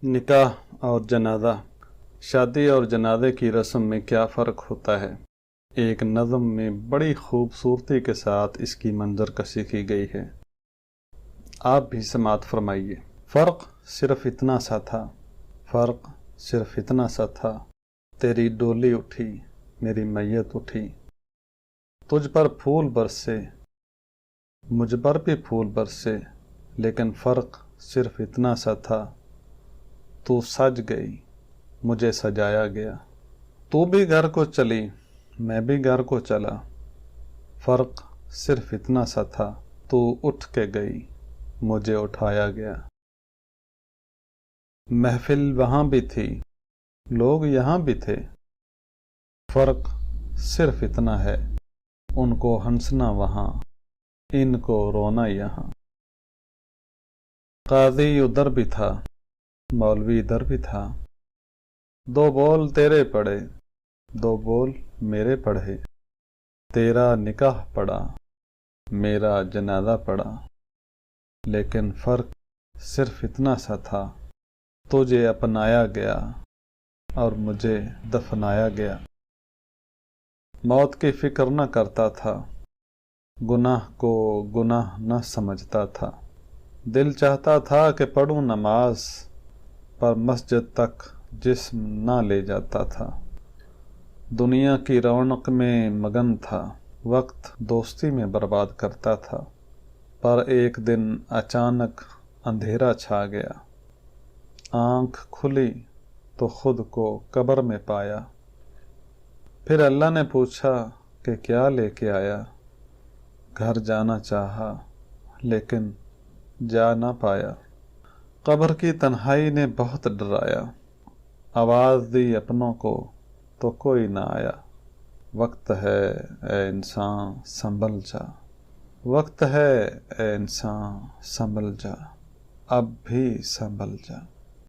نکاح اور جنازہ، شادی اور جنازے کی رسم میں کیا فرق ہوتا ہے؟ ایک نظم میں بڑی خوبصورتی کے ساتھ اس کی منظر کشی کی گئی ہے، آپ بھی سماعت فرمائیے۔ فرق صرف اتنا سا تھا، فرق صرف اتنا سا تھا، تیری ڈولی اٹھی میری میت اٹھی، تجھ پر پھول برسے مجھ پر بھی پھول برسے، لیکن فرق صرف اتنا سا تھا، تو سج گئی مجھے سجایا گیا، تو بھی گھر کو چلی میں بھی گھر کو چلا، فرق صرف اتنا سا تھا، تو اٹھ کے گئی مجھے اٹھایا گیا۔ محفل وہاں بھی تھی لوگ یہاں بھی تھے، فرق صرف اتنا ہے، ان کو ہنسنا وہاں ان کو رونا یہاں۔ قاضی ادھر بھی تھا مولوی ادھر بھی تھا، دو بول تیرے پڑھے دو بول میرے پڑھے، تیرا نکاح پڑا میرا جنازہ پڑا، لیکن فرق صرف اتنا سا تھا، تجھے اپنایا گیا اور مجھے دفنایا گیا۔ موت کی فکر نہ کرتا تھا، گناہ کو گناہ نہ سمجھتا تھا، دل چاہتا تھا کہ پڑھوں نماز، پر مسجد تک جسم نہ لے جاتا تھا۔ دنیا کی رونق میں مگن تھا، وقت دوستی میں برباد کرتا تھا، پر ایک دن اچانک اندھیرا چھا گیا، آنکھ کھلی تو خود کو قبر میں پایا، پھر اللہ نے پوچھا کہ کیا لے کے آیا، گھر جانا چاہا لیکن جا نہ پایا، قبر کی تنہائی نے بہت ڈرایا، آواز دی اپنوں کو تو کوئی نہ آیا، وقت ہے اے انسان سنبھل جا، وقت ہے اے انسان سنبھل جا، اب بھی سنبھل جا۔